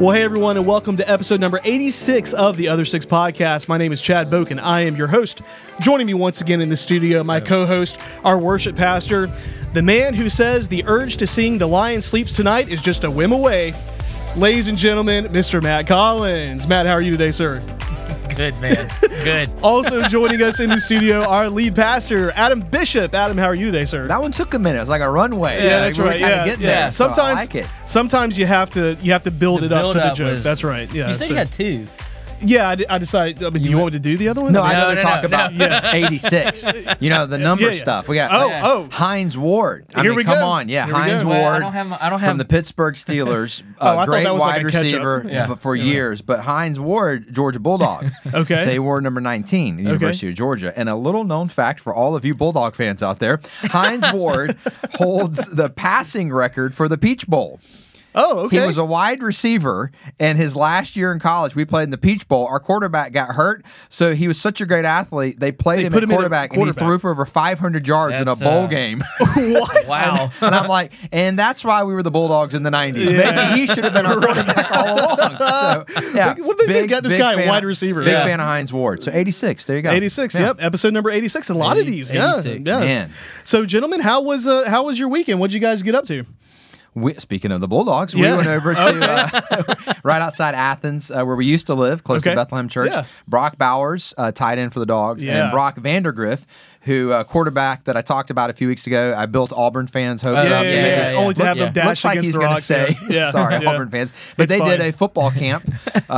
Well, hey, everyone, and welcome to episode number 86 of the Other Six Podcast. My name is Chad Boken. I am your host. Joining me once again in the studio, my co-host, our worship pastor, the man who says the urge to sing The Lion Sleeps Tonight is just a whim away. Ladies and gentlemen, Mr. Matt Collins. Matt, how are you today, sir? Good, man. Good. Also joining us in the studio, our lead pastor, Adam Bishop. Adam, how are you today, sir? That one took a minute. It was like a runway. Yeah, that's right. There, Sometimes, so I like it. Sometimes you have to build it up to the joke. That's right. Yeah. You said you had two. Yeah, I decided. Do you want me to do the other one? No, I know to talk about 86. You know, the number stuff. We got Hines Ward. Here we go. Come on. Yeah, Hines Ward I don't have from the Pittsburgh Steelers. I Great thought that was wide like a receiver for years. But Hines Ward, Georgia Bulldog. Okay. They wore number 19 at the University of Georgia. And a little known fact for all of you Bulldog fans out there, Hines Ward holds the passing record for the Peach Bowl. Oh, okay. He was a wide receiver, and his last year in college, we played in the Peach Bowl. Our quarterback got hurt, so he was such a great athlete. They put him at quarterback, and he threw for over 500 yards in a bowl game. What? Wow. And I'm like, and that's why we were the Bulldogs in the 90s. Yeah. Maybe he should have been our quarterback all along. So, yeah, What did they got this guy a wide receiver? Big fan of Hines Ward. So 86, there you go. 86, yep. Episode number 86. A lot of these. 86. Yeah. Man. So, gentlemen, how was your weekend? What'd you guys get up to? Speaking of the Bulldogs, we went over to right outside Athens, where we used to live, close to Bethlehem Church. Yeah. Brock Bowers, tight end for the Dogs, and Brock Vandergriff, who quarterback that I talked about a few weeks ago. I built Auburn fans' hopes up. Only to have them dash Looks like against he's the going to Rocks. stay. Sorry, Auburn fans. But they did a football camp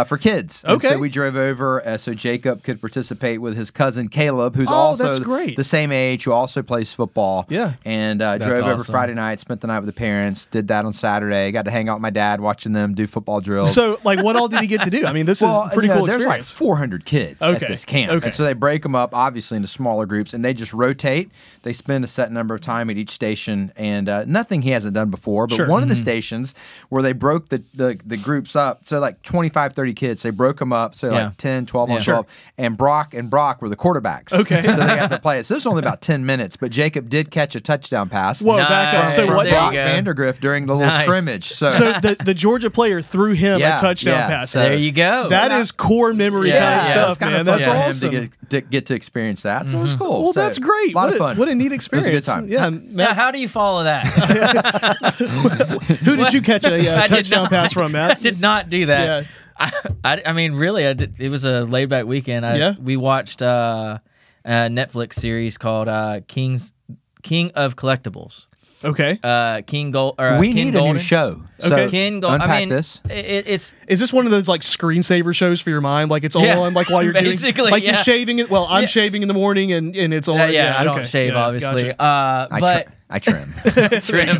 for kids. Okay. So we drove over so Jacob could participate with his cousin Caleb, who's also the same age, who also plays football. Yeah. And drove over Friday night, spent the night with the parents, did that on Saturday, got to hang out with my dad, watching them do football drills. So, like, what all did he get to do? I mean, this is pretty cool experience. There's like 400 kids at this camp. Okay. And so they break them up, obviously, into smaller groups, and they just rotate. They spend a set number of time at each station, and nothing he hasn't done before. But one of the stations where they broke the groups up, so like 25, 30 kids, they broke them up, so like 10, 12 on 12. And Brock were the quarterbacks. Okay. So they got to play it. So this was only about 10 minutes, but Jacob did catch a touchdown pass. Whoa, back up. So what? Brock Vandergriff during the little scrimmage. So the Georgia player threw him a touchdown pass. So there you go. That is core memory kind of stuff, man. That's awesome. Him to get to experience that. So it was cool. Well, that's great. A lot of fun. What a neat experience. It was a good time. Yeah. Now, how do you follow that? Who did you catch a touchdown pass from, Matt? I did not do that. Yeah. I mean, really, it was a laid-back weekend. We watched a Netflix series called King of Collectibles. Okay. King Gold. We King need Golden. a new show. Okay. King Gold. Unpack I mean, this. It's. Is this one of those like screensaver shows for your mind? Like it's all on like while you're basically, doing you're shaving it. Well, I'm shaving in the morning and it's all. I don't shave obviously. Gotcha. But I trim. Trim.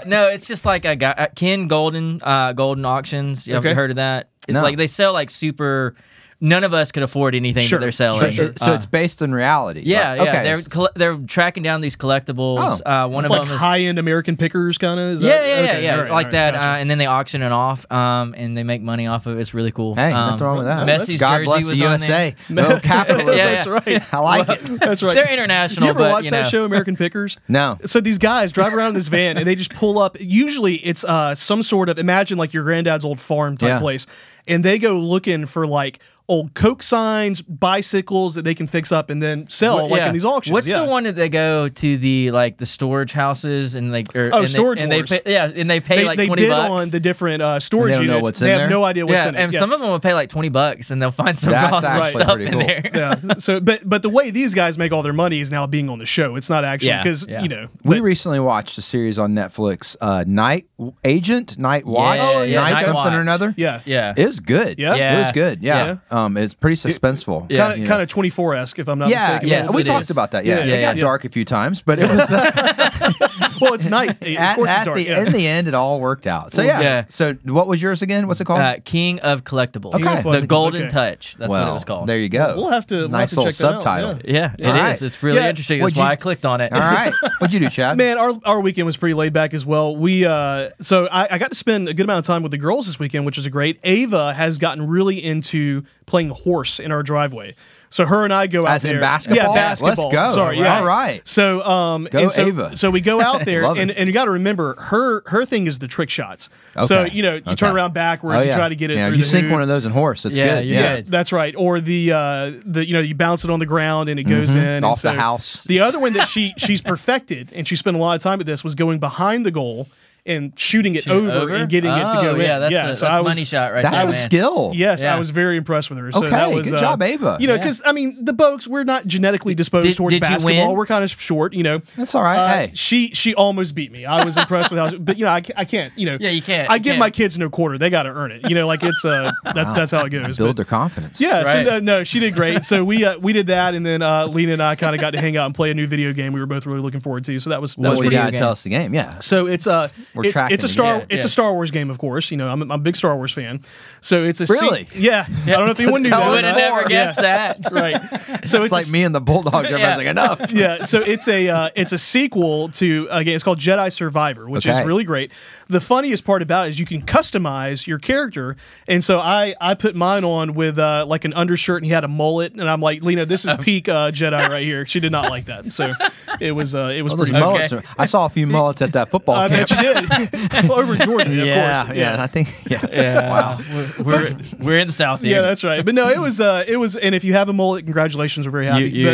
No, it's just like a guy, Ken Golden auctions. You ever heard of that? It's like they sell like super. None of us could afford anything that they're selling. So it's based in reality. Yeah, okay. They're tracking down these collectibles. One it's of like them is high-end American pickers, kind of. Yeah, like that. Gotcha. And then they auction it off, and they make money off of it. It's really cool. Hey, nothing wrong with that. Messi's God jersey bless was the on USA. there. No capitalism. That's right. I like it. That's right. They're international. You ever watch that show, American Pickers? No. So these guys drive around in this van and they just pull up. Usually it's some sort of, imagine like your granddad's old farm type place. And they go looking for like old Coke signs, bicycles that they can fix up and then sell in these auctions. What's the one that they go to the storage houses and like storage and wars. They pay like $20. They bid on the different storage units. Know what's they in have there? no idea what's in it. And some of them will pay like $20 and they'll find some awesome stuff in there. Yeah. So, but the way these guys make all their money is now being on the show. It's not actually because we recently watched a series on Netflix, Night Agent, Night Watch, Night something Watch. or another. Yeah. It was good. Yeah. It was good. Yeah. It's pretty suspenseful. Kind of 24-esque, if I'm not mistaken. Yeah, we talked about that. Yeah, it got dark a few times, but it was. Well, it's night. Of course it's dark. In the end, it all worked out. So So what was yours again? What's it called? King of Collectibles. Okay. The Golden Touch. That's what it was called. There you go. We'll have to nice little check subtitle. That out. Yeah, it is. It's really interesting. That's why I clicked on it. All right. What'd you do, Chad? Man, our weekend was pretty laid back as well. We so I got to spend a good amount of time with the girls this weekend, which was great. Ava, Ava has gotten really into playing horse in our driveway. So her and I go out there. As in basketball? Yeah, basketball. Let's go. Sorry, yeah. All right. So, Ava. So we go out there, and you got to remember, her thing is the trick shots. Okay. So, you turn around backwards, you try to get it through you the sink hoop. one of those in horse. That's good. Yeah, that's right. Or the you bounce it on the ground and it goes in. Off the house. The other one that she's perfected, and she spent a lot of time at this, was going behind the goal and shooting it over and getting it to go in. Yeah, that's a money shot right there. That's a skill. Yes, I was very impressed with her. So okay, that was, good job, Ava. Because, the Boaks, we're not genetically disposed towards basketball. We're kind of short, That's all right. Hey. She almost beat me. I was impressed with how, but, I can't, Yeah, you can't. I give my kids no quarter. They got to earn it. It's, that's how it goes. Build their confidence. Yeah, right. So, no, she did great. So we did that, and then Lena and I kind of got to hang out and play a new video game we were both really looking forward to. So that was pretty good. Tell us the game, yeah. So it's a Star Wars game, of course. I'm a big Star Wars fan. So it's a really, I don't know if anyone knew that. I would have never guessed that. Right. So it's like me and the Bulldogs. Everybody's like, enough. Yeah. So it's a sequel to a game. It's called Jedi Survivor, which is really great. The funniest part about it is you can customize your character, and so I put mine on with like an undershirt, and he had a mullet, and I'm like, Lena, this is peak Jedi right here. She did not like that. So it was pretty mullets. I saw a few mullets at that football camp. I bet you did. Over in Jordan, of course. Yeah, I think. Yeah. Wow. We're in the South here. Yeah, that's right. But no, it was, and if you have a mullet, congratulations, we're very happy.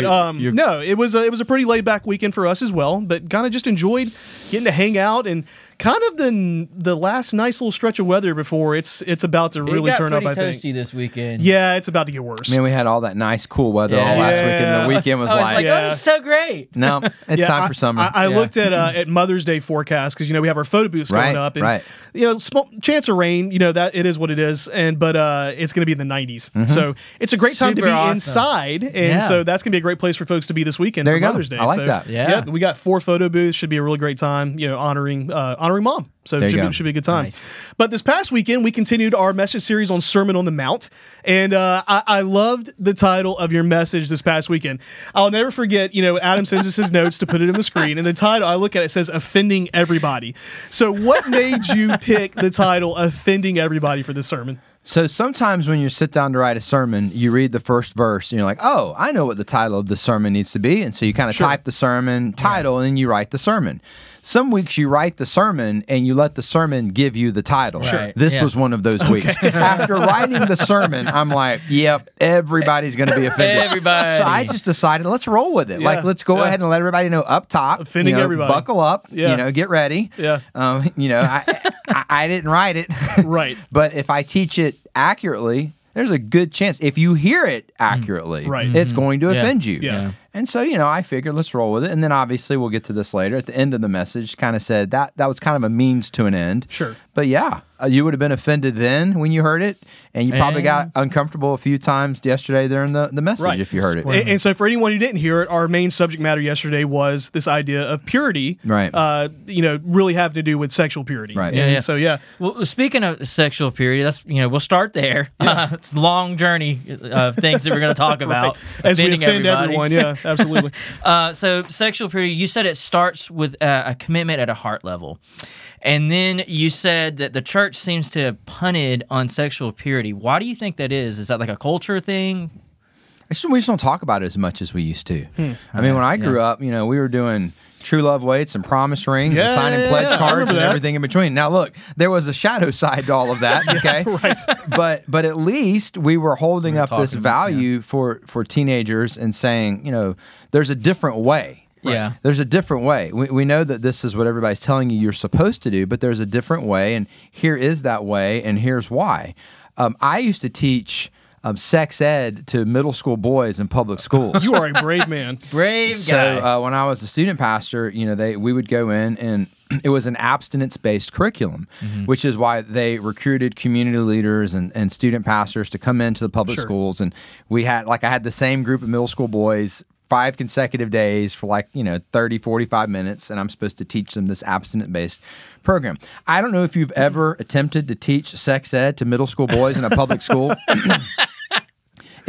No, it was a pretty laid back weekend for us as well. But kind of just enjoyed getting to hang out and kind of the last nice little stretch of weather before it's about to really turn up. I think toasty this weekend. Yeah, it's about to get worse. Man, we had all that nice cool weather all last weekend. The weekend was like, oh, this is so great. No, it's time for summer. I looked at Mother's Day forecast because we have our photo booths going up, and small chance of rain. That it is what it is, but it's going to be in the 90s. So it's a great time to be inside, and so that's going to be a great place for folks to be this weekend for Mother's Day. I like that. Yeah, we got 4 photo booths. Should be a really great time. Honoring mom. So it should be a good time. Nice. But this past weekend, we continued our message series on Sermon on the Mount. And I loved the title of your message this past weekend. I'll never forget, Adam sends us his notes to put it in the screen. And the title, I look at it, says, Offending Everybody. So what made you pick the title, Offending Everybody, for this sermon? So sometimes when you sit down to write a sermon, you read the first verse, and you're like, oh, I know what the title of the sermon needs to be. And so you kind of type the sermon title, and then you write the sermon. Some weeks you write the sermon and you let the sermon give you the title. Right. This was one of those weeks. After writing the sermon, I'm like, yep, everybody's going to be offended. Everybody. So I just decided, let's roll with it. Like, let's go ahead and let everybody know up top. Offending everybody. Buckle up. Get ready. Yeah. I didn't write it. Right. But if I teach it accurately, there's a good chance if you hear it accurately, it's going to offend you. Yeah. And so, I figured let's roll with it. And then obviously we'll get to this later. At the end of the message, kind of said that was kind of a means to an end. Sure. But yeah, you would have been offended then when you heard it. And you probably got uncomfortable a few times yesterday during the message if you heard it. And so for anyone who didn't hear it, our main subject matter yesterday was this idea of purity. Right. Really having to do with sexual purity. Right. And so, Well, speaking of sexual purity, that's we'll start there. It's a long journey of things that we're going to talk about. As we offend everyone. Yeah, absolutely. So sexual purity, you said it starts with a commitment at a heart level. And then you said that the church seems to have punted on sexual purity. Why do you think that is? Is that like a culture thing? We just don't talk about it as much as we used to. I mean, when I grew up, we were doing true love weights and promise rings and signing pledge cards and everything in between. Now, look, there was a shadow side to all of that, okay? Right. But at least we were holding up this value for teenagers and saying, there's a different way. Right. Yeah. There's a different way. We know that this is what everybody's telling you you're supposed to do, but there's a different way, and here is that way, and here's why. I used to teach sex ed to middle school boys in public schools. You are a brave man. Brave guy. So when I was a student pastor, we would go in, and it was an abstinence-based curriculum, which is why they recruited community leaders and student pastors to come into the public schools, and we had, I had the same group of middle school boys 5 consecutive days for 30, 45 minutes, and I'm supposed to teach them this abstinence-based program. I don't know if you've ever attempted to teach sex ed to middle school boys in a public school.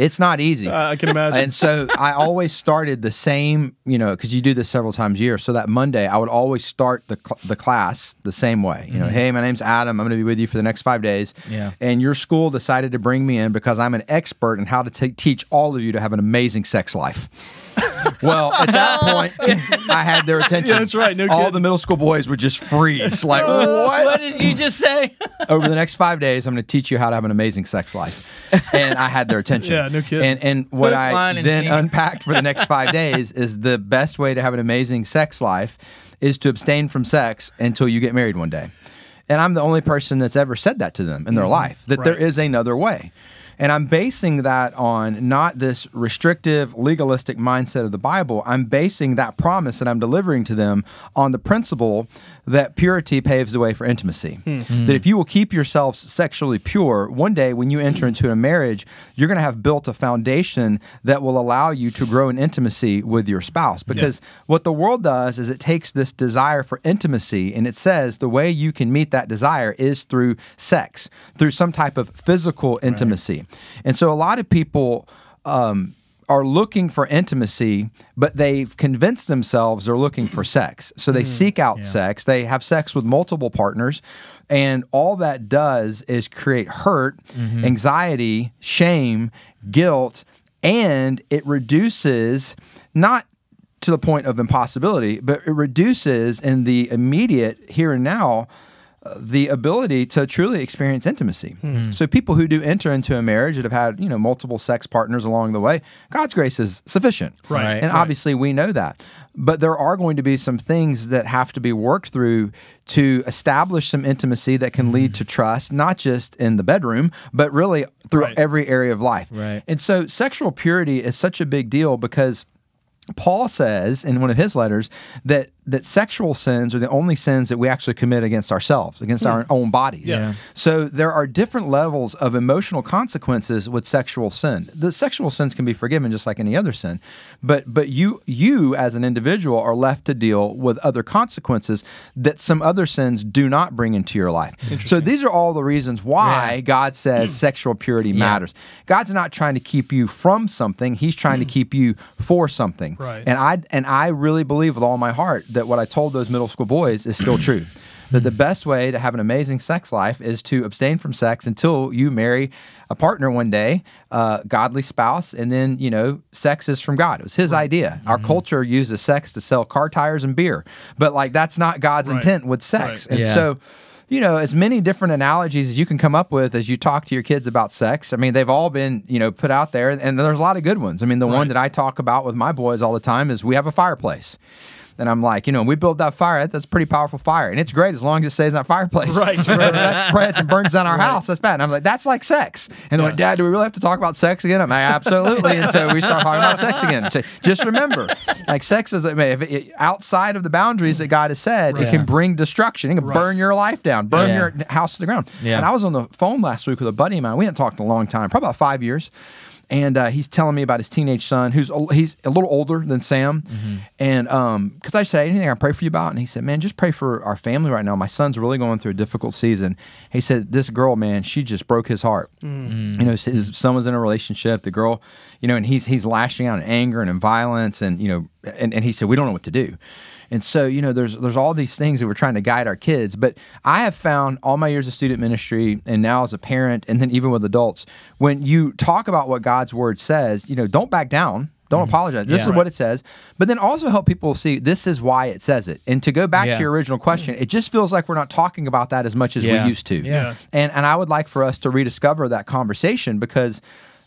It's not easy. I can imagine. And so I always started the same, because you do this several times a year. So that Monday, I would always start the class the same way. Hey, my name's Adam. I'm going to be with you for the next 5 days. Yeah. And your school decided to bring me in because I'm an expert in how to teach all of you to have an amazing sex life. Well, at that point, I had their attention. Yeah, that's right. No All kidding. the middle school boys would just freeze. Like, what? What did you just say? Over the next 5 days, I'm going to teach you how to have an amazing sex life. And I had their attention. Yeah, no kidding. And what Hook, I line, and then sinker. unpacked for the next 5 days is the best way to have an amazing sex life is to abstain from sex until you get married one day. And I'm the only person that's ever said that to them in their life, that there is another way. And I'm basing that on not this restrictive, legalistic mindset of the Bible. I'm basing that promise that I'm delivering to them on the principle that purity paves the way for intimacy. That if you will keep yourselves sexually pure, one day when you enter into a marriage, you're going to have built a foundation that will allow you to grow in intimacy with your spouse. Because what the world does is it takes this desire for intimacy and it says the way you can meet that desire is through sex, through some type of physical intimacy. And so a lot of people are looking for intimacy, but they've convinced themselves they're looking for sex. So they seek out sex. They have sex with multiple partners. And all that does is create hurt, anxiety, shame, guilt, and it reduces, not to the point of impossibility, but it reduces in the immediate here and now the ability to truly experience intimacy. So people who do enter into a marriage that have had, multiple sex partners along the way, God's grace is sufficient. Right. And obviously we know that. But there are going to be some things that have to be worked through to establish some intimacy that can lead to trust, not just in the bedroom, but really through every area of life. Right. And so sexual purity is such a big deal because Paul says in one of his letters that sexual sins are the only sins that we actually commit against ourselves, against our own bodies. Yeah. So there are different levels of emotional consequences with sexual sin. The sexual sins can be forgiven just like any other sin, but you as an individual are left to deal with other consequences that some other sins do not bring into your life. So these are all the reasons why God says sexual purity matters. God's not trying to keep you from something; He's trying to keep you for something. Right. And I really believe with all my heart that what I told those middle school boys is still true. That the best way to have an amazing sex life is to abstain from sex until you marry a partner one day, godly spouse, and then, sex is from God. It was His idea. Our culture uses sex to sell car tires and beer, but that's not God's intent with sex. And so, as many different analogies as you can come up with as you talk to your kids about sex. I mean, they've all been, put out there, and there's a lot of good ones. I mean, the one that I talk about with my boys all the time is we have a fireplace. And I'm like, we built that fire. That's a pretty powerful fire. And it's great as long as it stays in that fireplace. Right. That spreads and burns down our house. That's bad. And I'm like, that's like sex. And they're like, Dad, do we really have to talk about sex again? I'm like, absolutely. And so we start talking about sex again. So just remember, sex is, outside of the boundaries that God has said, it can bring destruction. It can burn your life down, burn your house to the ground. Yeah. And I was on the phone last week with a buddy of mine. We hadn't talked in a long time, probably about 5 years. And he's telling me about his teenage son, he's a little older than Sam. And because I said, anything I can pray for you about? And he said, man, just pray for our family right now. My son's really going through a difficult season. He said, this girl, man, she just broke his heart. His son was in a relationship. The girl, and he's lashing out in anger and in violence. And, and he said, we don't know what to do. And so, there's all these things that we're trying to guide our kids. But I have found all my years of student ministry and now as a parent and then even with adults, when you talk about what God's word says, don't back down. Don't apologize. This is what it says. But then also help people see this is why it says it. And to go back to your original question, it just feels like we're not talking about that as much as we used to. Yeah. And I would like for us to rediscover that conversation because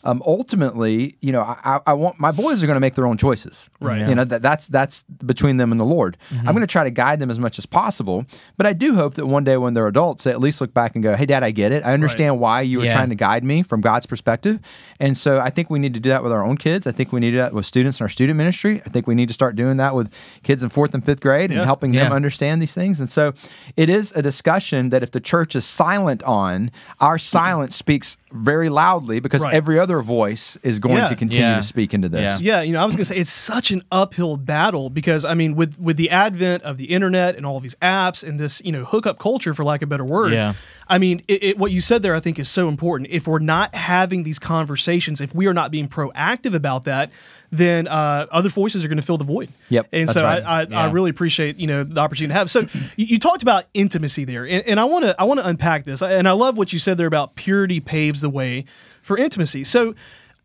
ultimately, I want my boys are going to make their own choices. Right. Yeah. That's between them and the Lord. I'm going to try to guide them as much as possible. But I do hope that one day when they're adults, they at least look back and go, hey, Dad, I get it. I understand why you were trying to guide me from God's perspective. And so I think we need to do that with our own kids. I think we need to do that with students in our student ministry. I think we need to start doing that with kids in 4th and 5th grade and helping them understand these things. And so it is a discussion that if the church is silent on, our silence speaks very loudly because every other other voice is going to continue to speak into this. Yeah, I was going to say, it's such an uphill battle because, I mean, with the advent of the internet and all of these apps and this, hookup culture, for lack of a better word, I mean, what you said there, I think, is so important. If we're not having these conversations, if we are not being proactive about that, then other voices are going to fill the void. Yep. And so I really appreciate, the opportunity to have. So you talked about intimacy there, and I want to unpack this. And I love what you said there about purity paves the way for intimacy. So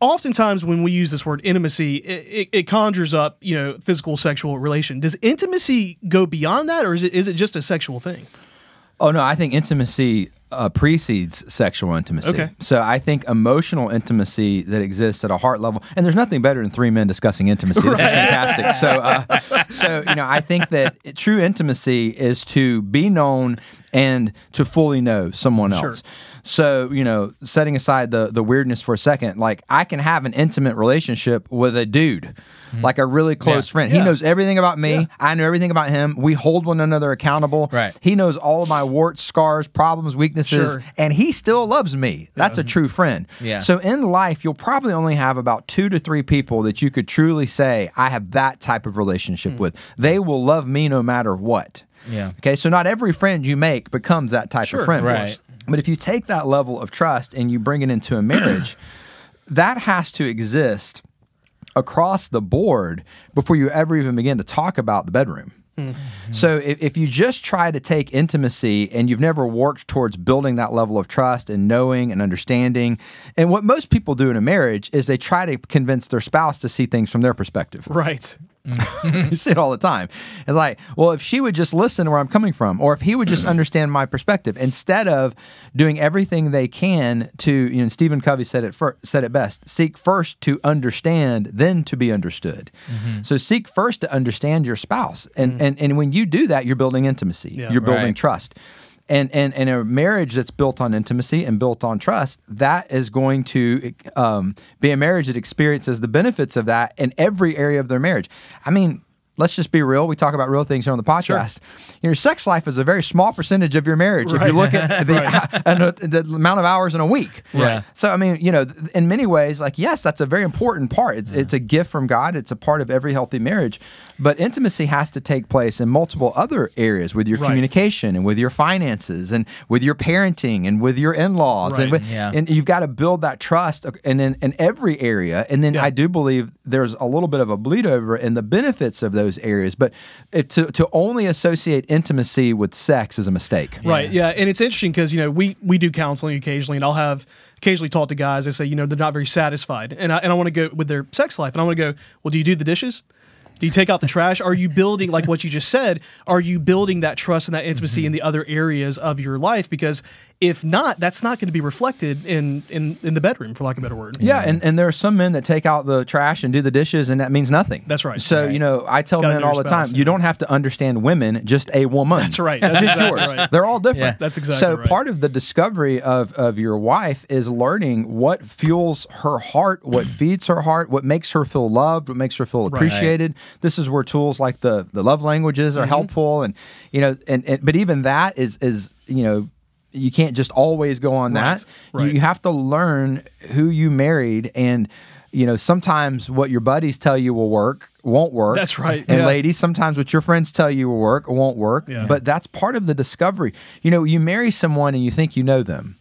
oftentimes when we use this word intimacy, it conjures up, physical, sexual relation. Does intimacy go beyond that, or is it just a sexual thing? Oh, no, I think intimacy precedes sexual intimacy. Okay. So I think emotional intimacy that exists at a heart level, and there's nothing better than three men discussing intimacy. This is fantastic. So I think that true intimacy is to be known and to fully know someone else. Sure. So, setting aside the weirdness for a second, like I can have an intimate relationship with a dude, like a really close friend. He knows everything about me. Yeah. I know everything about him. We hold one another accountable. Right. He knows all of my warts, scars, problems, weaknesses, and he still loves me. That's a true friend. Yeah. So in life, you'll probably only have about 2 to 3 people that you could truly say, I have that type of relationship with. They will love me no matter what. Yeah. Okay, so not every friend you make becomes that type of friend. Right. But if you take that level of trust and you bring it into a marriage, that has to exist across the board before you ever even begin to talk about the bedroom. Mm-hmm. So if you just try to take intimacy and you've never worked towards building that level of trust and knowing and understanding, and what most people do in a marriage is they try to convince their spouse to see things from their perspective. Right. You see it all the time. It's like, well, if she would just listen to where I'm coming from, or if he would just understand my perspective, instead of doing everything they can to, Stephen Covey said it best, seek first to understand, then to be understood. Mm-hmm. So seek first to understand your spouse. And when you do that, you're building intimacy. Yeah, you're building trust. And a marriage that's built on intimacy and built on trust, that is going to be a marriage that experiences the benefits of that in every area of their marriage. I mean, let's just be real. We talk about real things here on the podcast. Sure. Your sex life is a very small percentage of your marriage if you look at the amount of hours in a week. Right. So, I mean, in many ways, like, yes, that's a very important part. It's a gift from God. It's a part of every healthy marriage. But intimacy has to take place in multiple other areas with your communication and with your finances and with your parenting and with your in-laws. Right. And you've got to build that trust in every area. And then I do believe there's a little bit of a bleed over in the benefits of those areas. But to only associate intimacy with sex is a mistake. Right, yeah. And it's interesting because, we do counseling occasionally, and I'll have occasionally talk to guys. They say, they're not very satisfied. And I want to go with their sex life. And I want to go, well, do you do the dishes? Do you take out the trash? Are you building, like what you just said, are you building that trust and that intimacy in the other areas of your life? Because if not, that's not going to be reflected in the bedroom, for lack of a better word. Yeah, and there are some men that take out the trash and do the dishes, and that means nothing. That's right. So, I tell men all the time, you don't have to understand women, just a woman. That's right. That's just exactly yours. Right. They're all different. Yeah, that's exactly so right. part of the discovery of your wife is learning what fuels her heart, what feeds her heart, what makes her feel loved, what makes her feel appreciated. Right. This is where tools like the love languages are helpful, and but even that is you can't just always go on that. Right. You have to learn who you married, and sometimes what your buddies tell you won't work. That's right. And ladies, sometimes what your friends tell you will work won't work. Yeah. But that's part of the discovery. You marry someone and you think you know them.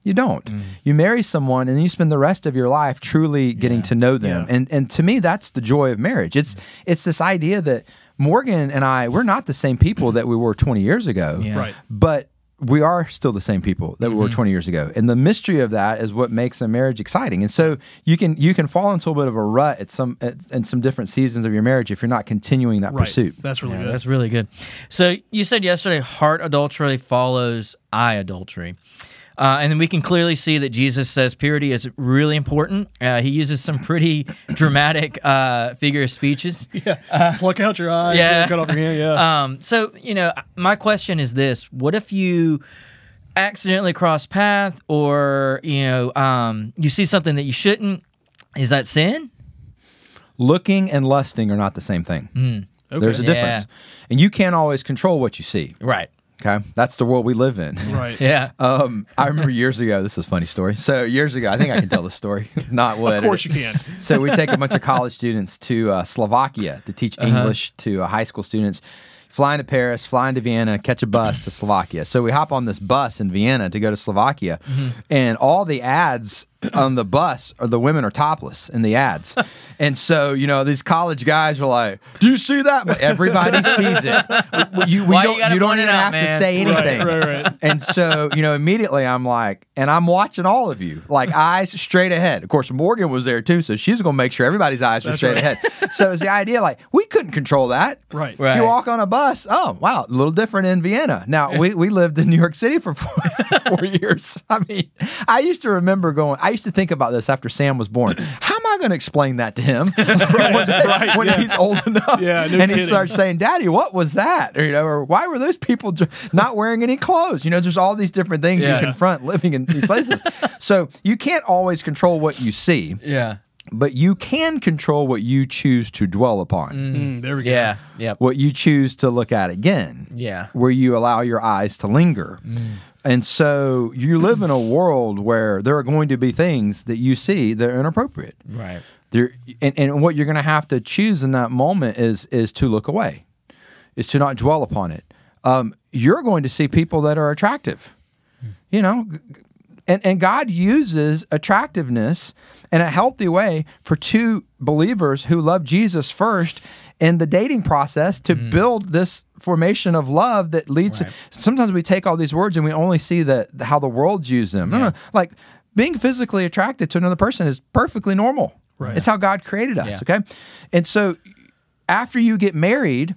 You don't. You marry someone and then you spend the rest of your life truly getting to know them. Yeah. And to me, that's the joy of marriage. It's this idea that Morgan and I, we're not the same people that we were 20 years ago. Yeah. Right. But we are still the same people that we were 20 years ago. And the mystery of that is what makes a marriage exciting. And so you can fall into a bit of a rut in some different seasons of your marriage if you're not continuing that pursuit. That's really good. That's really good. So you said yesterday, heart adultery follows eye adultery. And then we can clearly see that Jesus says purity is really important. He uses some pretty dramatic figure of speeches. Yeah, pluck out your eye, cut off your hand, So, my question is this. What if you accidentally cross path or, you see something that you shouldn't? Is that sin? Looking and lusting are not the same thing. Okay. There's a difference. And you can't always control what you see. Right. Okay, that's the world we live in. Right. Yeah. I remember years ago. This is a funny story. So years ago, I think I can tell the story. Not what. Of course you can. So we take a bunch of college students to Slovakia to teach English to high school students. Flying to Paris, flying to Vienna, catch a bus to Slovakia. So we hop on this bus in Vienna to go to Slovakia, and all the ads on the bus the women are topless in the ads. And so, these college guys are like, do you see that? But everybody sees it. You don't even have to say anything. Right. And so, immediately I'm like, and I'm watching all of you, like eyes straight ahead. Of course, Morgan was there too, so she was going to make sure everybody's eyes were straight ahead. So it's the idea, like, we couldn't control that. Right. You walk on a bus, oh, wow, a little different in Vienna. Now, we lived in New York City for 4 years. I mean, I used to remember I used to think about this after Sam was born. How am I going to explain that to him when he's old enough? Yeah, no and kidding. he starts saying, Daddy, what was that? Or why were those people not wearing any clothes? There's all these different things you confront living in these places. So you can't always control what you see. Yeah. But you can control what you choose to dwell upon. There we go. Yeah. Yep. What you choose to look at again. Yeah. Where you allow your eyes to linger. And so you live in a world where there are going to be things that you see that are inappropriate. Right. And what you're going to have to choose in that moment is to look away, is to not dwell upon it. You're going to see people that are attractive, and God uses attractiveness in a healthy way for two believers who love Jesus first in the dating process to build this formation of love that leads to. Sometimes we take all these words and we only see how the world uses them. No, like being physically attracted to another person is perfectly normal. Right. It's how God created us. Okay, and so after you get married,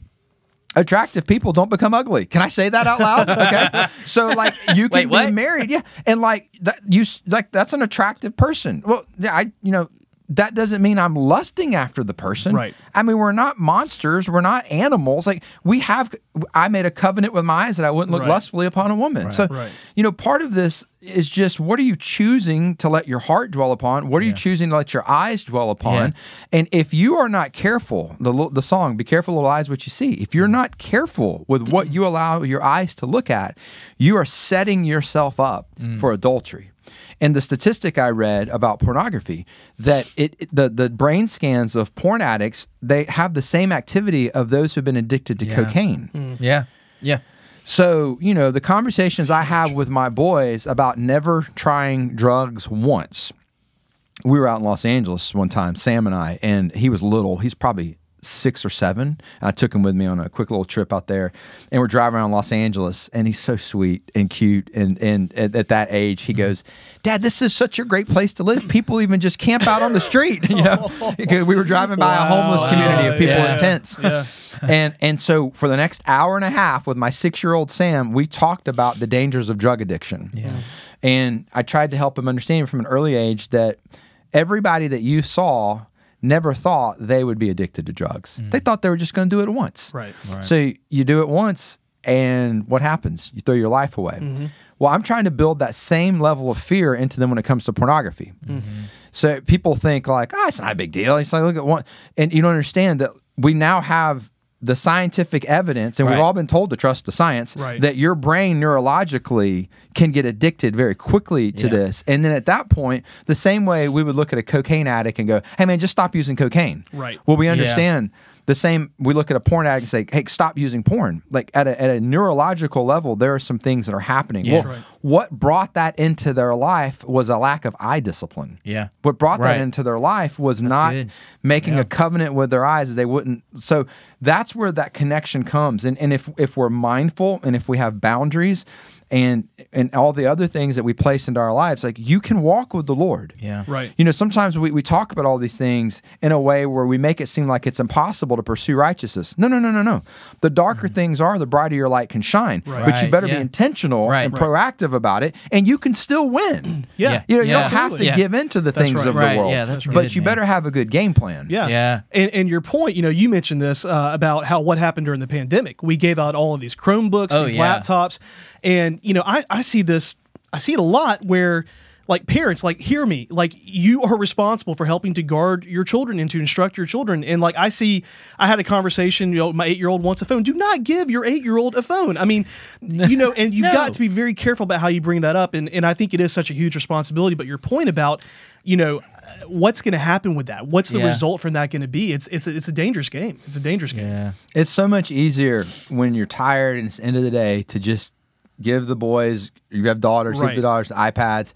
attractive people don't become ugly. Can I say that out loud? Okay. So like you can be married, and like that that's an attractive person. Well, that doesn't mean I'm lusting after the person. Right. I mean, we're not monsters. We're not animals. Like I made a covenant with my eyes that I wouldn't look lustfully upon a woman. So, part of this is just, what are you choosing to let your heart dwell upon? What are you choosing to let your eyes dwell upon? And if you are not careful, the song, be careful, little eyes, what you see. If you're not careful with what you allow your eyes to look at, you are setting yourself up for adultery. And the statistic I read about pornography, that the brain scans of porn addicts, they have the same activity of those who've been addicted to cocaine. Yeah. So, the conversations I have with my boys about never trying drugs once. We were out in Los Angeles one time, Sam and I, and he was little. He's probably 6 or 7. And I took him with me on a quick little trip out there, and we're driving around Los Angeles, and he's so sweet and cute. And at that age, he goes, Dad, this is such a great place to live. People even just camp out on the street, Because we were driving by a homeless community of people in tents. Yeah. And so for the next hour and a half with my 6-year-old Sam, we talked about the dangers of drug addiction. Yeah. And I tried to help him understand from an early age that everybody that you saw never thought they would be addicted to drugs. They thought they were just going to do it once. Right. So you do it once, and what happens? You throw your life away. Well, I'm trying to build that same level of fear into them when it comes to pornography. So people think like, it's not a big deal. It's like, look at one. And you don't understand that we now have the scientific evidence, and we've all been told to trust the science, that your brain neurologically can get addicted very quickly to this. And then at that point, the same way we would look at a cocaine addict and go, hey man, just stop using cocaine. Right. Well, we understand the same. We look at a porn addict and say, hey, stop using porn. Like at a neurological level, there are some things that are happening. Well, what brought that into their life was a lack of eye discipline. Yeah. What brought that into their life was not making a covenant with their eyes that they wouldn't. So that's where that connection comes. And if we're mindful, and if we have boundaries, and all the other things that we place into our lives, like, you can walk with the Lord. Yeah. Right. Sometimes we talk about all these things in a way where we make it seem like it's impossible to pursue righteousness. No. The darker things are, the brighter your light can shine. But you better be intentional and proactive about it, and you can still win. You don't have to give in to the things of the world. Yeah, that's but you better have a good game plan. Yeah. And your point, you mentioned this about what happened during the pandemic. We gave out all of these Chromebooks, these laptops, and I see this. I see it a lot where like parents, like hear me, like you are responsible for helping to guard your children and to instruct your children. And like I had a conversation, my 8-year-old wants a phone. Do not give your 8-year-old a phone. I mean, and you've got to be very careful about how you bring that up. And I think it is such a huge responsibility. But your point about, what's going to happen with that? What's the result from that going to be? It's a dangerous game. It's a dangerous game. Yeah. It's so much easier when you're tired and it's the end of the day to just give the boys, you have daughters, give the daughters iPads,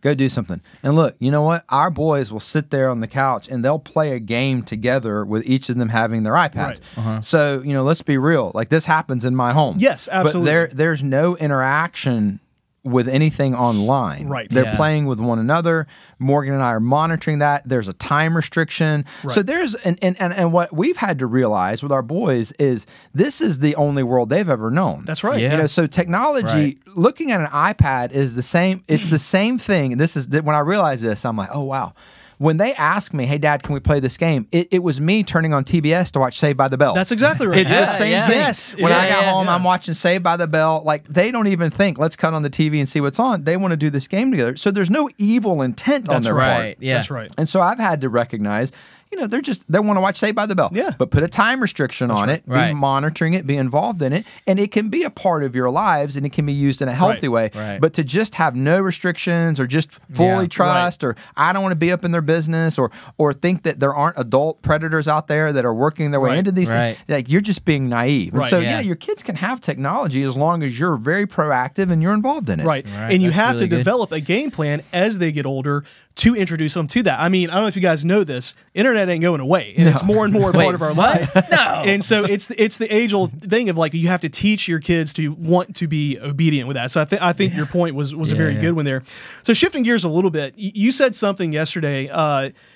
go do something. And look, you know what? Our boys will sit there on the couch and they'll play a game together with each of them having their iPads. Right. So, let's be real. Like this happens in my home. Yes, absolutely. But there's no interaction with anything online. Right. They're playing with one another. Morgan and I are monitoring that. There's a time restriction. Right. So there's and what we've had to realize with our boys is this is the only world they've ever known. That's right. Yeah. So technology, looking at an iPad is the same. It's the same thing. This is when I realized this, I'm like, oh wow. When they ask me, hey, Dad, can we play this game? It was me turning on TBS to watch Saved by the Bell. That's exactly right. It's the same thing. Yes. When I got home, I'm watching Saved by the Bell. Like, they don't even think, let's cut on the TV and see what's on. They want to do this game together. So there's no evil intent on their part. Yeah. That's right. And so I've had to recognize, they want to watch Saved by the Bell. Yeah. But put a time restriction on it, be monitoring it, be involved in it, and it can be a part of your lives and it can be used in a healthy way. Right. But to just have no restrictions or just fully trust or I don't want to be up in their business or think that there aren't adult predators out there that are working their way into these things, like you're just being naive. And so your kids can have technology as long as you're very proactive and you're involved in it. Right. And you have to develop a game plan as they get older to introduce them to that. I mean, I don't know if you guys know this, internet ain't going away, and it's more and more a part of our life. No. And so it's the age-old thing of like you have to teach your kids to want to be obedient with that. So I think your point was a very good one there. So shifting gears a little bit, you said something yesterday.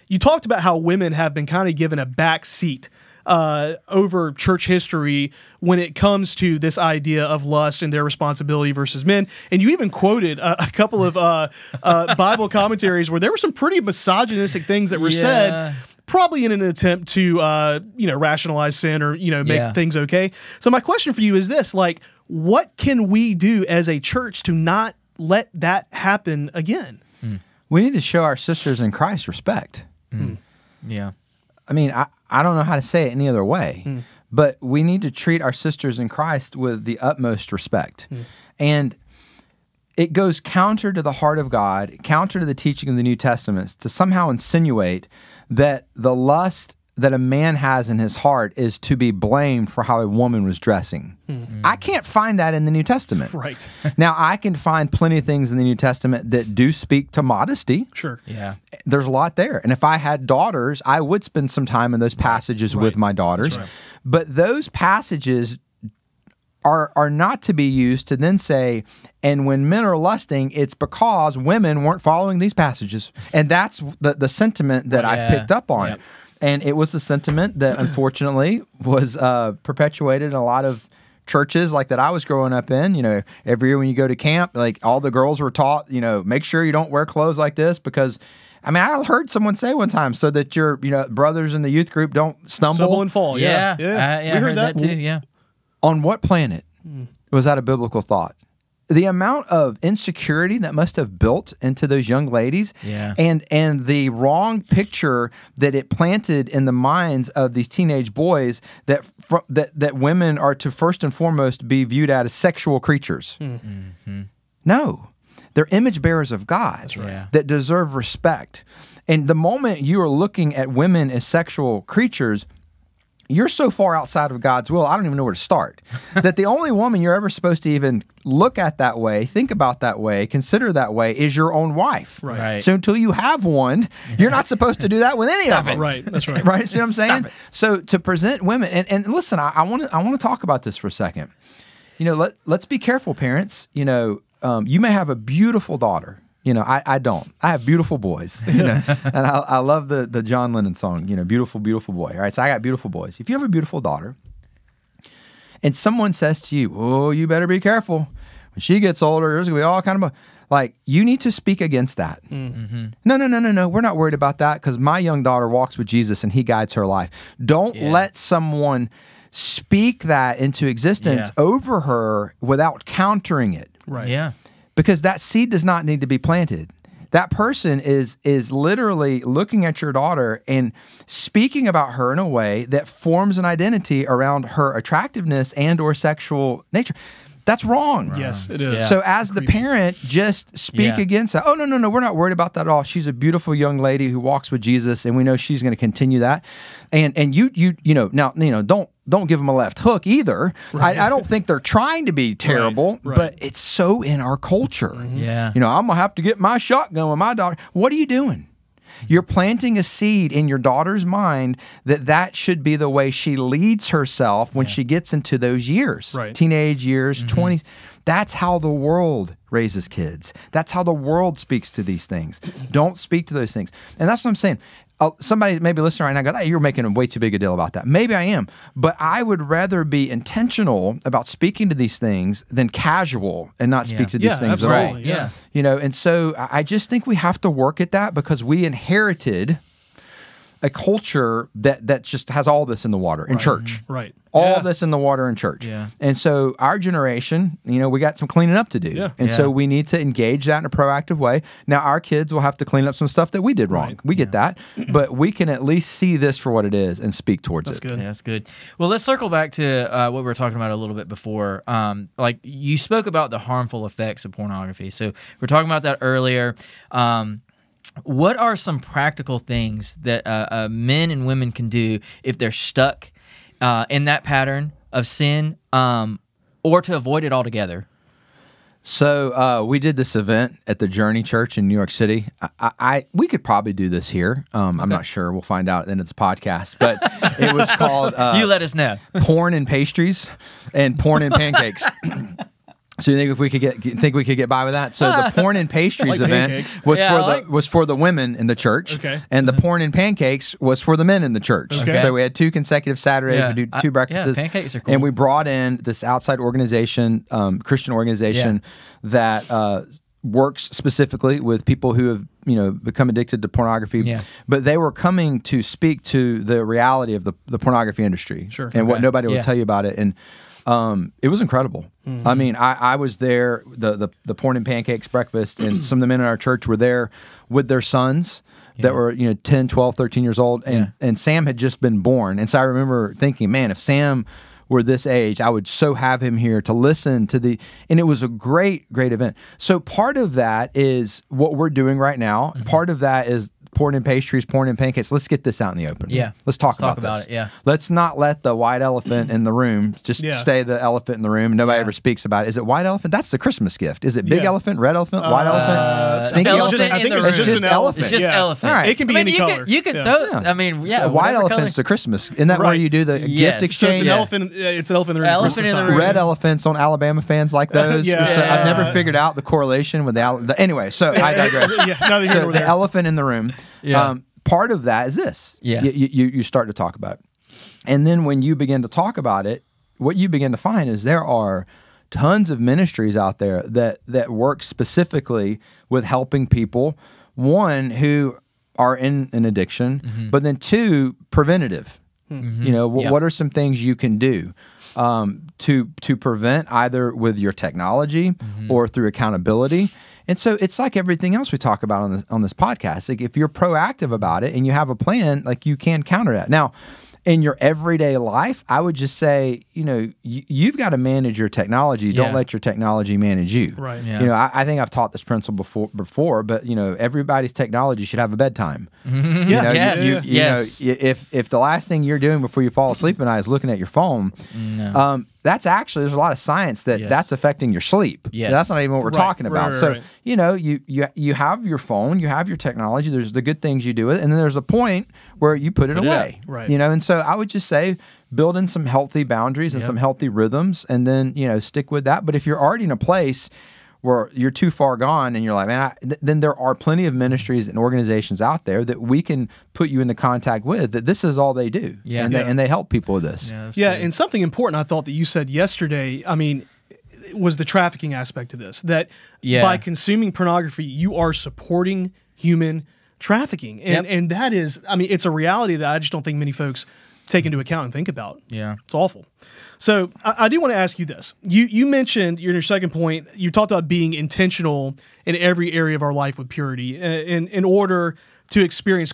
You talked about how women have been kind of given a back seat over church history when it comes to this idea of lust and their responsibility versus men. And you even quoted a couple of Bible commentaries where there were some pretty misogynistic things that were said, probably in an attempt to rationalize sin or make things okay. So my question for you is this: like, what can we do as a church to not let that happen again? We need to show our sisters in Christ respect. Yeah. I mean, I don't know how to say it any other way, but we need to treat our sisters in Christ with the utmost respect. And it goes counter to the heart of God, counter to the teaching of the New Testament, to somehow insinuate that the lust that a man has in his heart is to be blamed for how a woman was dressing. I can't find that in the New Testament. Right. Now, I can find plenty of things in the New Testament that do speak to modesty. Sure. Yeah. There's a lot there. And if I had daughters, I would spend some time in those passages with my daughters. Right. But those passages are not to be used to then say, and when men are lusting, it's because women weren't following these passages. And that's the sentiment that I've picked up on. Yep. And it was the sentiment that unfortunately was perpetuated in a lot of churches like that I was growing up in. Every year when you go to camp, like all the girls were taught, make sure you don't wear clothes like this because, I mean, I heard someone say one time so that your brothers in the youth group don't stumble and fall. Yeah. We heard that too. Yeah. On what planet was that a biblical thought? The amount of insecurity that must have built into those young ladies, and the wrong picture that it planted in the minds of these teenage boys that women are to first and foremost be viewed as sexual creatures. No, they're image bearers of God that deserve respect. And the moment you are looking at women as sexual creatures, you're so far outside of God's will, I don't even know where to start. That the only woman you're ever supposed to even look at that way, think about that way, consider that way is your own wife. Right. So until you have one, you're not supposed to do that with any of them. Right. That's right. Right. See what I'm saying? So to present women, and listen, I want to talk about this for a second. Let's be careful, parents. You may have a beautiful daughter. I don't. I have beautiful boys. And I love the John Lennon song, beautiful, beautiful boy. All right, so I got beautiful boys. If you have a beautiful daughter and someone says to you, oh, you better be careful. When she gets older, there's going to be all kind of, you need to speak against that. No. We're not worried about that because my young daughter walks with Jesus and he guides her life. Don't let someone speak that into existence over her without countering it. Right. Yeah. Because that seed does not need to be planted. That person is literally looking at your daughter and speaking about her in a way that forms an identity around her attractiveness and or sexual nature. That's wrong. Yes, it is. Yeah. So as the parent, just speak against that. Oh, no, we're not worried about that at all. She's a beautiful young lady who walks with Jesus, and we know she's going to continue that. And you don't give them a left hook either. Right. I don't think they're trying to be terrible, but it's so in our culture. Yeah. I'm going to have to get my shotgun with my daughter. What are you doing? You're planting a seed in your daughter's mind that should be the way she leads herself when she gets into those years, teenage years, 20s. That's how the world raises kids. That's how the world speaks to these things. Don't speak to those things. And that's what I'm saying. Somebody maybe listening right now goes, you're making a way too big a deal about that. Maybe I am, but I would rather be intentional about speaking to these things than casual and not speak to these things at all. Yeah. And so I just think we have to work at that because we inherited a culture that just has all this in the water in church. Right. All this in the water in church. Yeah. And so our generation, we got some cleaning up to do. Yeah. And so we need to engage that in a proactive way. Now our kids will have to clean up some stuff that we did wrong. We get that. But we can at least see this for what it is and speak towards it. Good. Yeah, that's good. Well, let's circle back to what we were talking about a little bit before. Like you spoke about the harmful effects of pornography. So we're talking about that earlier. What are some practical things that men and women can do if they're stuck in that pattern of sin, or to avoid it altogether? So we did this event at the Journey Church in New York City. We could probably do this here. I'm not sure. We'll find out in its podcast. But it was called you let us know. Porn and Pastries and Porn and Pancakes. So you think we could get by with that? So the porn and pastries event was for the women in the church, and the porn and pancakes was for the men in the church. So we had 2 consecutive Saturdays. We do 2 breakfasts. Pancakes are cool. And we brought in this outside organization, Christian organization that works specifically with people who have become addicted to pornography. But they were coming to speak to the reality of the pornography industry and what nobody will tell you about it. And it was incredible. I mean, I was there, the porn and pancakes breakfast, and some of the men in our church were there with their sons that were 10, 12, 13 years old, and Sam had just been born. And so I remember thinking, man, if Sam were this age, I would so have him here to listen to and it was a great, great event. So part of that is what we're doing right now. Part of that is porn and pastries, porn and pancakes. Let's get this out in the open. Let's talk about this. Let's not let the white elephant in the room just stay the elephant in the room. Nobody ever speaks about it. Is it white elephant? That's the Christmas gift. Is it big elephant, red elephant, white elephant, stinky elephant? I think it's just an elephant. It's just elephant. All right. It can be any color. You can throw. I mean, so white elephant's the Christmas. Isn't that where you do the gift exchange? So it's an elephant. It's an elephant in the room. Elephant in the room. Red elephants on Alabama fans like those. I've never figured out the correlation with the anyway. So I digress. So the elephant in the room. Part of that is this. You start to talk about it. And then when you begin to talk about it, what you begin to find is there are tons of ministries out there that work specifically with helping people, one, who are in an addiction, but then 2, preventative. What are some things you can do to prevent, either with your technology or through accountability? And so it's like everything else we talk about on this podcast. Like if you're proactive about it and you have a plan, like you can counter that. Now, in your everyday life, I would just say, you've got to manage your technology. Don't let your technology manage you. Right. Yeah. I think I've taught this principle before, but everybody's technology should have a bedtime. If the last thing you're doing before you fall asleep at night is looking at your phone, that's actually, there's a lot of science that's affecting your sleep. That's not even what we're talking about. You have your phone, you have your technology, there's the good things you do with it, and then there's a point where you put it away. And so I would just say, build in some healthy boundaries and some healthy rhythms, and then, stick with that. But if you're already in a place where you're too far gone and you're like, man, then there are plenty of ministries and organizations out there that we can put you into contact with, that this is all they do. And they help people with this. And something important I thought that you said yesterday, was the trafficking aspect of this, that by consuming pornography, you are supporting human trafficking. And that is, it's a reality that I just don't think many folks take into account and think about. Yeah. It's awful. So I do want to ask you this. You mentioned in your second point, you talked about being intentional in every area of our life with purity in order to experience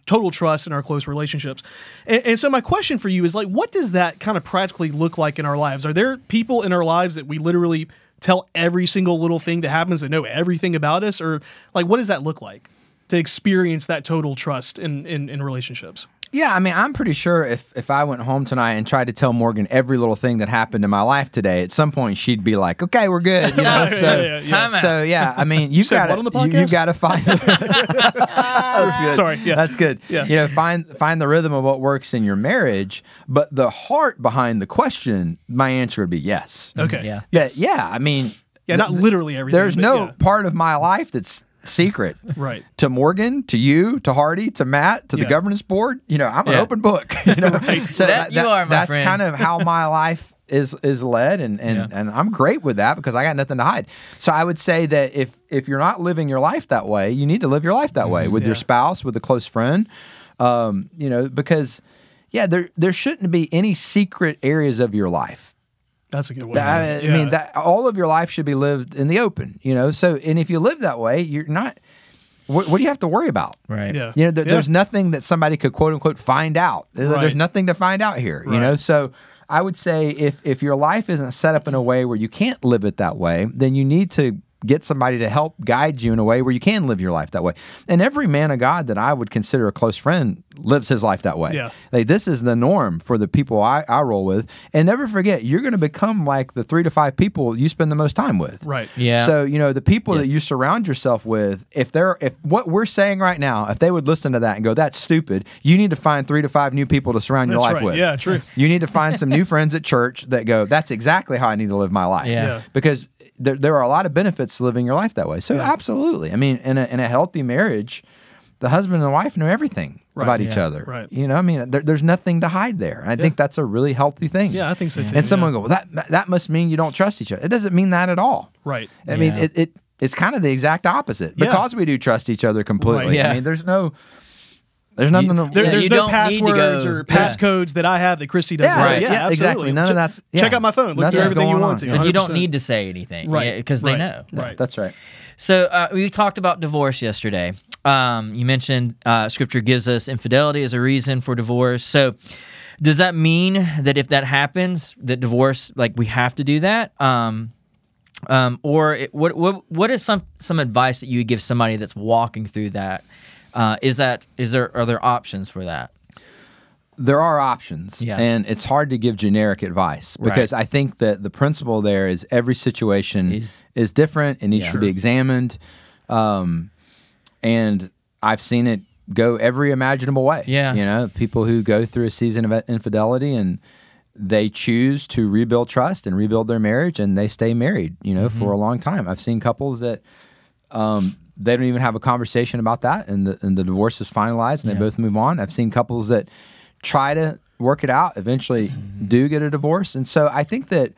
total trust in our close relationships. And so my question for you is, like, what does that kind of practically look like in our lives? Are there people in our lives that we literally tell every single little thing that happens and know everything about us? Or, like, what does that look like to experience that total trust in relationships? Yeah, I mean, I'm pretty sure if I went home tonight and tried to tell Morgan every little thing that happened in my life today, at some point she'd be like, "Okay, we're good." You know? So yeah, I mean, you've got to find. That's good. Sorry, yeah, that's good. Yeah. You know, find the rhythm of what works in your marriage, but the heart behind the question, my answer would be yes. Okay. Yeah. I mean, not literally everything. There's no part of my life that's secret, right? To Morgan, to you, to Hardy, to Matt, to the governance board. You know, I'm an open book. You know, right. So that's friend. kind of how my life is led, and I'm great with that because I got nothing to hide. So I would say that if you're not living your life that way, you need to live your life that way with your spouse, with a close friend. You know, because there shouldn't be any secret areas of your life. That's a good way. I mean, that all of your life should be lived in the open, you know? So, and if you live that way, you're not, what do you have to worry about? Right. Yeah. You know, there's nothing that somebody could quote unquote find out. There's nothing to find out here, you know? So I would say if your life isn't set up in a way where you can't live it that way, then you need to get somebody to help guide you in a way where you can live your life that way. And every man of God that I would consider a close friend lives his life that way. Yeah. Like, this is the norm for the people I roll with. And never forget, you're going to become like the 3 to 5 people you spend the most time with. Right. Yeah. So, you know, the people that you surround yourself with, if what we're saying right now, if they would listen to that and go, "That's stupid," you need to find 3 to 5 new people to surround your life with. Yeah, true. You need to find some new friends at church that go, "That's exactly how I need to live my life." Yeah. Because there are a lot of benefits to living your life that way. So absolutely. I mean, in a healthy marriage, the husband and the wife know everything about each other. Right. You know, I mean, there's nothing to hide there. And I think that's a really healthy thing. Yeah, I think so too. And someone go, "Well, that must mean you don't trust each other." It doesn't mean that at all. Right. I mean, it's kind of the exact opposite because we do trust each other completely. Right. Yeah. I mean, there's nothing. There's no passwords or passcodes that I have that Christy doesn't. Yeah, right. Yeah, exactly. None of that's. Check out my phone. Look through everything you want to. And you don't need to say anything, right? Because they know. Right. That's right. So we talked about divorce yesterday. You mentioned Scripture gives us infidelity as a reason for divorce. So does that mean that if that happens, that divorce, like, we have to do that? What is some advice that you would give somebody that's walking through that? Are there options for that? There are options, and it's hard to give generic advice because I think that the principle there is every situation is different and needs to be examined, and I've seen it go every imaginable way. Yeah, you know, people who go through a season of infidelity and they choose to rebuild trust and rebuild their marriage, and they stay married, you know, for a long time. I've seen couples that they don't even have a conversation about that, and the divorce is finalized, and they both move on. I've seen couples that try to work it out, eventually do get a divorce. And so I think that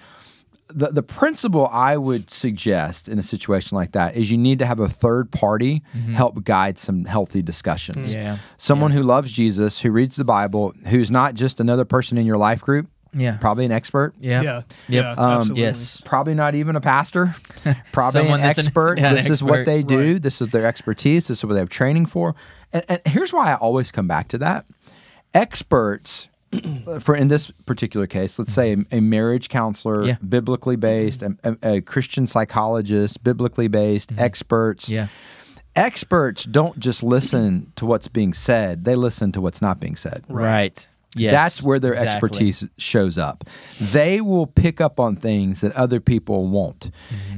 the principle I would suggest in a situation like that is you need to have a third party help guide some healthy discussions. Someone who loves Jesus, who reads the Bible, who's not just another person in your life group. Probably an expert. Yes. Probably not even a pastor. Probably an expert. This is what they do. This is their expertise. This is what they have training for. And here's why I always come back to that. Experts, in this particular case, let's say a marriage counselor, biblically based, a Christian psychologist, biblically based, experts. Experts don't just listen to what's being said. They listen to what's not being said. Right. Yes, that's where their expertise shows up. They will pick up on things that other people won't.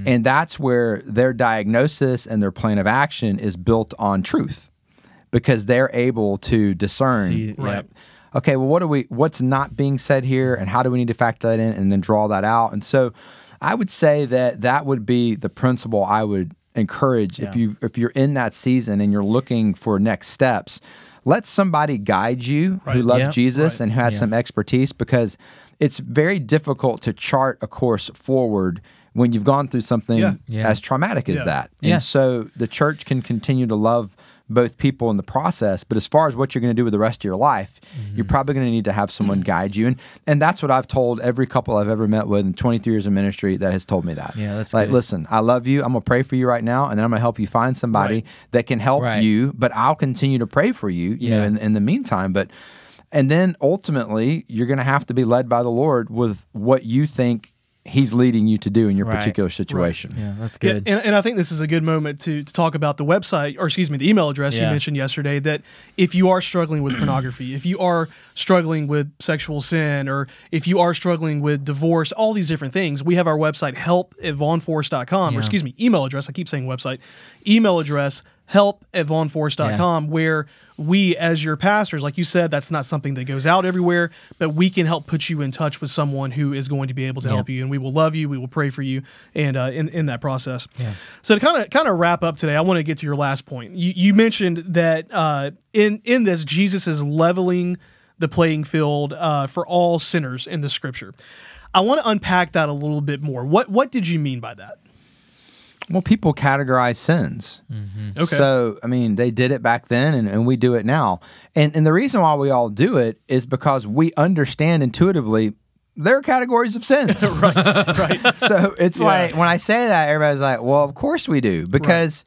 And that's where their diagnosis and their plan of action is built on truth, because they're able to discern, okay, well, what's not being said here, and how do we need to factor that in, and then draw that out. And so I would say that would be the principle I would encourage if you're in that season and you're looking for next steps. Let somebody guide you who loves Jesus and who has some expertise, because it's very difficult to chart a course forward when you've gone through something as traumatic as that. And so the church can continue to love both people in the process. But as far as what you're going to do with the rest of your life, you're probably going to need to have someone guide you. And that's what I've told every couple I've ever met with in 23 years of ministry that has told me that. Yeah, that's like, good. listen, I love you. I'm going to pray for you right now, and then I'm going to help you find somebody that can help you, but I'll continue to pray for you, you know, in the meantime. And then ultimately, you're going to have to be led by the Lord with what you think He's leading you to do in your particular situation. Right. Yeah, that's good. Yeah, and I think this is a good moment to talk about the website, or excuse me, the email address you mentioned yesterday, that if you are struggling with pornography, if you are struggling with sexual sin, or if you are struggling with divorce, all these different things, we have our website, help@vaughnforest.com, or excuse me, email address, I keep saying website, email address, help@vaughnforest.com, where we, as your pastors, like you said, that's not something that goes out everywhere, but we can help put you in touch with someone who is going to be able to help you, and we will love you, we will pray for you, and in that process. So to kind of wrap up today, I want to get to your last point. You mentioned that in this, Jesus is leveling the playing field for all sinners in the Scripture. I want to unpack that a little bit more. What did you mean by that? Well, people categorize sins. Okay. So, I mean, they did it back then, and we do it now. And the reason why we all do it is because we understand intuitively there are categories of sins. Right. So it's like, when I say that, everybody's like, well, of course we do, because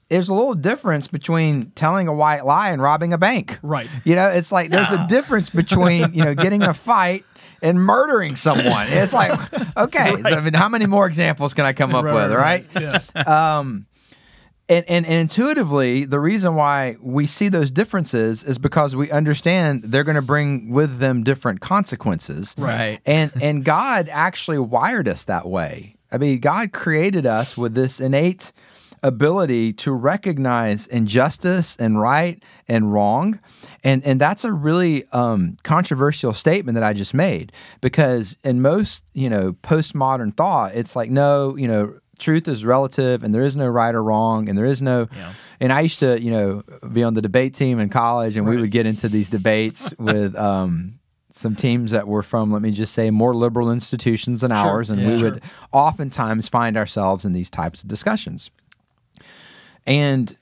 there's a little difference between telling a white lie and robbing a bank. Right. You know, it's like there's a difference between, you know, getting in a fight and murdering someone. It's like, okay, I mean, how many more examples can I come up with, right? Yeah. And intuitively, the reason why we see those differences is because we understand they're going to bring with them different consequences. Right. And God actually wired us that way. I mean, God created us with this innate ability to recognize injustice and right and wrong. And that's a really controversial statement that I just made, because in most, you know, postmodern thought, it's like, no, you know, truth is relative and there is no right or wrong, and there is no, and I used to, you know, be on the debate team in college, and we would get into these debates with some teams that were from, let me just say, more liberal institutions than ours, and we would oftentimes find ourselves in these types of discussions. And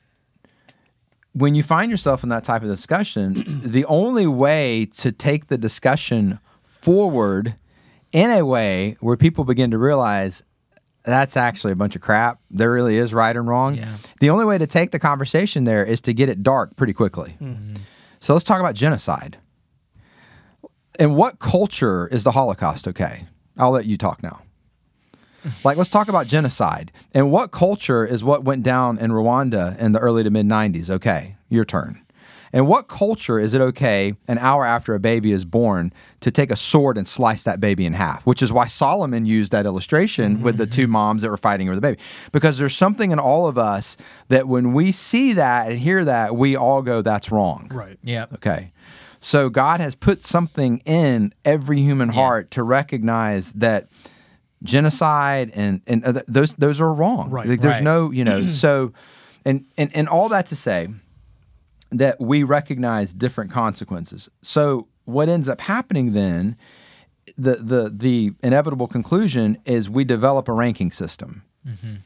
when you find yourself in that type of discussion, the only way to take the discussion forward in a way where people begin to realize that's actually a bunch of crap, there really is right and wrong, the only way to take the conversation there is to get it dark pretty quickly. So let's talk about genocide. In what culture is the Holocaust okay? I'll let you talk now. Like, let's talk about genocide. And what culture is what went down in Rwanda in the early to mid-90s? Okay, your turn. And what culture is it okay an hour after a baby is born to take a sword and slice that baby in half? Which is why Solomon used that illustration with the two moms that were fighting over the baby. Because there's something in all of us that when we see that and hear that, we all go, that's wrong. Right. Yeah. Okay. So God has put something in every human heart to recognize that genocide and those are wrong. Right. Like, there's no, you know, so and all that to say that we recognize different consequences. So what ends up happening then, the inevitable conclusion is we develop a ranking system.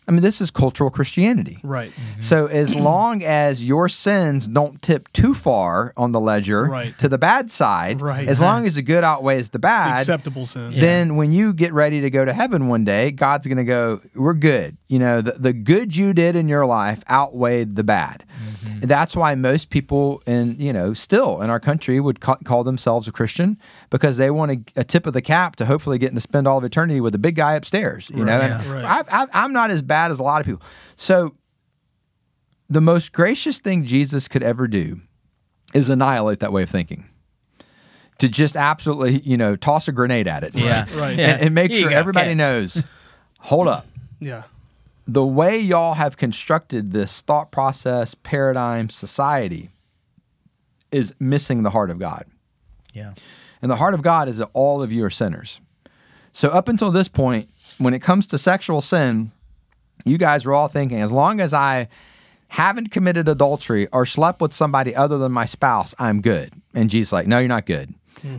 I mean, this is cultural Christianity. Right. So as long as your sins don't tip too far on the ledger to the bad side, as long as the good outweighs the bad, acceptable sins, then when you get ready to go to heaven one day, God's going to go, we're good. You know, the good you did in your life outweighed the bad. That's why most people still in our country would call themselves a Christian, because they want a tip of the cap to hopefully getting to spend all of eternity with the big guy upstairs. You know, and I'm not as bad as a lot of people. So the most gracious thing Jesus could ever do is annihilate that way of thinking. To just absolutely, you know, toss a grenade at it. And make sure everybody knows, hold up. Yeah. The way y'all have constructed this thought process, paradigm, society is missing the heart of God. Yeah. And the heart of God is that all of you are sinners. So up until this point, when it comes to sexual sin, you guys were all thinking, as long as I haven't committed adultery or slept with somebody other than my spouse, I'm good. And Jesus is like, no, you're not good.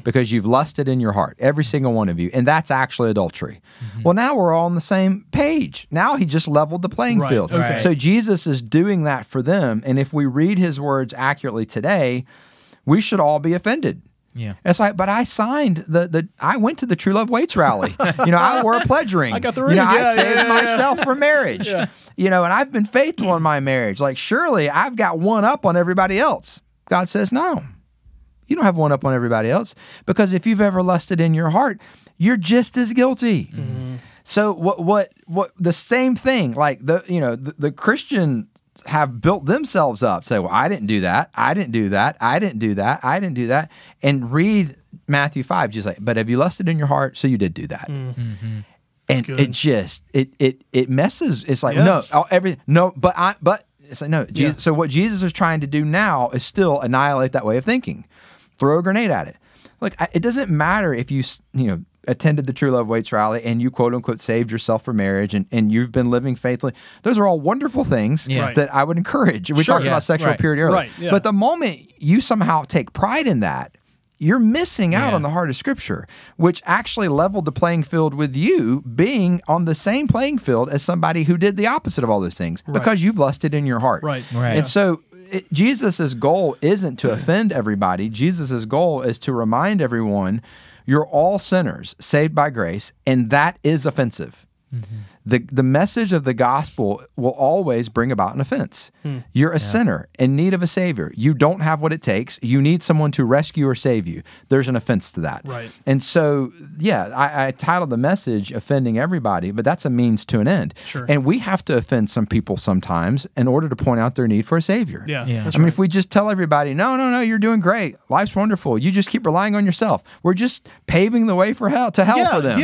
because you've lusted in your heart, every single one of you, and that's actually adultery. Well, now we're all on the same page. Now he just leveled the playing field. Okay. So Jesus is doing that for them, and if we read his words accurately today, we should all be offended. Yeah, it's like, but I signed I went to the True Love Waits rally. I wore a pledge ring. I got the ring. I saved myself for marriage. And I've been faithful in my marriage. Like, surely I've got one up on everybody else. God says, no, you don't have one up on everybody else, because if you've ever lusted in your heart, you're just as guilty. So what the same thing, like the Christian have built themselves up, say, well, I didn't do that, I didn't do that, I didn't do that, I didn't do that, and read Matthew 5, just like, but have you lusted in your heart? So you did do that. And it just it messes. It's like, but it's like, no. Jesus, so what Jesus is trying to do now is still annihilate that way of thinking, throw a grenade at it. Look, it doesn't matter if you attended the True Love Waits rally and you quote unquote saved yourself for marriage and you've been living faithfully. Those are all wonderful things that I would encourage. We talked about sexual purity earlier. But the moment you somehow take pride in that, you're missing out on the heart of Scripture, which actually leveled the playing field with you being on the same playing field as somebody who did the opposite of all those things, because you've lusted in your heart. And so Jesus' goal isn't to offend everybody. Jesus' goal is to remind everyone, you're all sinners saved by grace, and that is offensive. The message of the gospel will always bring about an offense. You're a sinner in need of a savior. You don't have what it takes. You need someone to rescue or save you. There's an offense to that. And so, I titled the message "Offending Everybody," but that's a means to an end. And we have to offend some people sometimes in order to point out their need for a savior. I mean, if we just tell everybody, no, you're doing great, life's wonderful, you just keep relying on yourself, we're just paving the way for hell for them.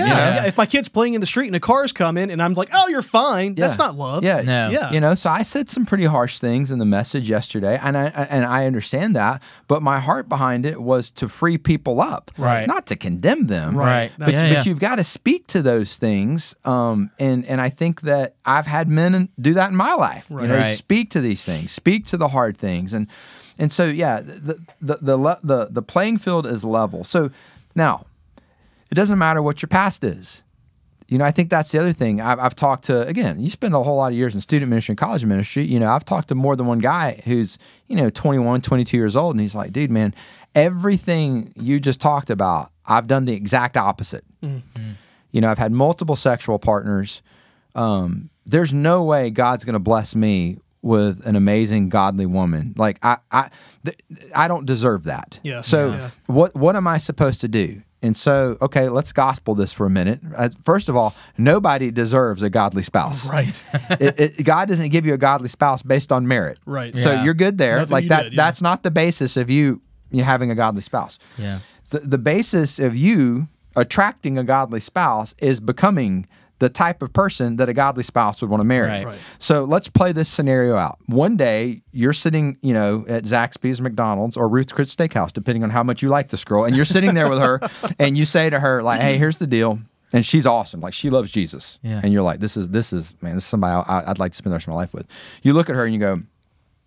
If my kid's playing in the street and a car's coming and I'm like, oh, you're fine, that's not love. So I said some pretty harsh things in the message yesterday, and I understand that, but my heart behind it was to free people up, not to condemn them. But you've got to speak to those things, and I think that I've had men do that in my life. Speak to these things, speak to the hard things, and so the playing field is level. So now it doesn't matter what your past is. I think that's the other thing. I've talked to, again, you spend a whole lot of years in student ministry and college ministry. I've talked to more than one guy who's, 21, 22 years old, and he's like, dude, man, everything you just talked about, I've done the exact opposite. I've had multiple sexual partners. There's no way God's going to bless me with an amazing, godly woman. Like, I don't deserve that. What am I supposed to do? And so, okay, let's gospel this for a minute. First of all, nobody deserves a godly spouse. God doesn't give you a godly spouse based on merit. So you're good there. Nothing that's not the basis of you having a godly spouse. The basis of you attracting a godly spouse is becoming the type of person that a godly spouse would want to marry. So let's play this scenario out. One day, you're sitting, at Zaxby's, McDonald's, or Ruth's Chris Steakhouse, depending on how much you like this girl, and you're sitting there with her, and you say to her, like, hey, here's the deal. And she's awesome. Like, she loves Jesus. And you're like, this is somebody I'd like to spend the rest of my life with. You look at her and you go,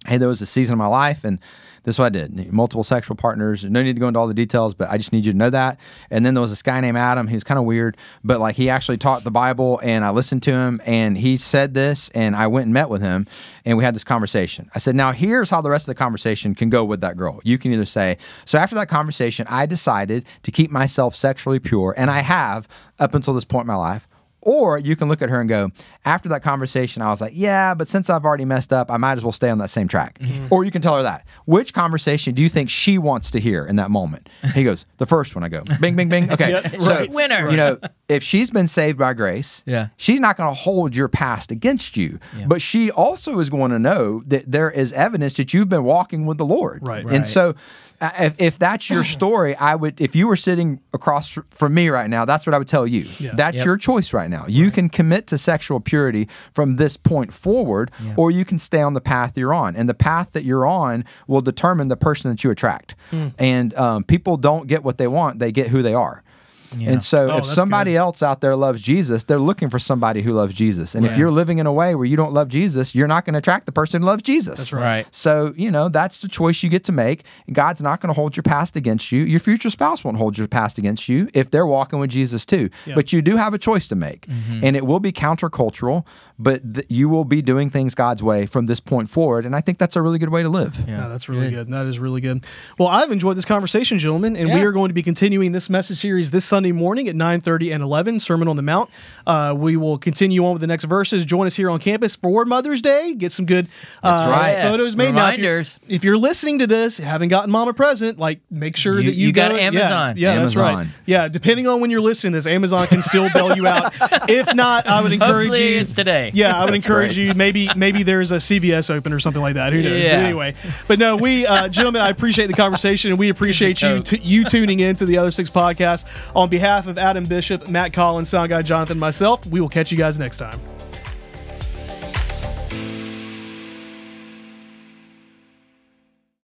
hey, there was a season of my life, and this is what I did. Multiple sexual partners. No need to go into all the details, but I just need you to know that. And then there was this guy named Adam. He was kind of weird, but like, he actually taught the Bible, and I listened to him, and he said this, and I went and met with him, and we had this conversation. I said, now here's how the rest of the conversation can go with that girl. You can either say, so after that conversation, I decided to keep myself sexually pure, and I have up until this point in my life. Or you can look at her and go, after that conversation, I was like, yeah, but since I've already messed up, I might as well stay on that same track. Or you can tell her that. Which conversation do you think she wants to hear in that moment? He goes, the first one. I go, bing, bing, bing. Okay. So, winner. If she's been saved by grace, she's not going to hold your past against you. But she also is going to know that there is evidence that you've been walking with the Lord. And so if that's your story, if you were sitting across from me right now, that's what I would tell you. That's your choice right now. You can commit to sexual purity from this point forward, or you can stay on the path you're on. And the path that you're on will determine the person that you attract. And people don't get what they want, they get who they are. Yeah. And so if somebody else out there loves Jesus, they're looking for somebody who loves Jesus. And if you're living in a way where you don't love Jesus, you're not going to attract the person who loves Jesus. That's right. So, that's the choice you get to make. God's not going to hold your past against you. Your future spouse won't hold your past against you if they're walking with Jesus too. Yeah. But you do have a choice to make. And it will be countercultural, but you will be doing things God's way from this point forward. And I think that's a really good way to live. Yeah, that's really good. That is really good. Well, I've enjoyed this conversation, gentlemen, and we are going to be continuing this message series this Sunday morning at 9:30 and 11, Sermon on the Mount. We will continue on with the next verses. Join us here on campus for Mother's Day. Get some good photos made. Reminders. Now, if you're listening to this, haven't gotten Mom a present, make sure that you got Amazon. Yeah, that's right. Yeah, depending on when you're listening to this, Amazon can still bail you out. If not, I would encourage Hopefully you. It's today. Yeah, I would encourage you. Maybe there's a CVS open or something like that. Who knows? Yeah. But anyway, no, we gentlemen, I appreciate the conversation, and we appreciate you tuning in to the Other Six podcast. On behalf of Adam Bishop, Matt Collins, sound guy Jonathan, myself, we will catch you guys next time.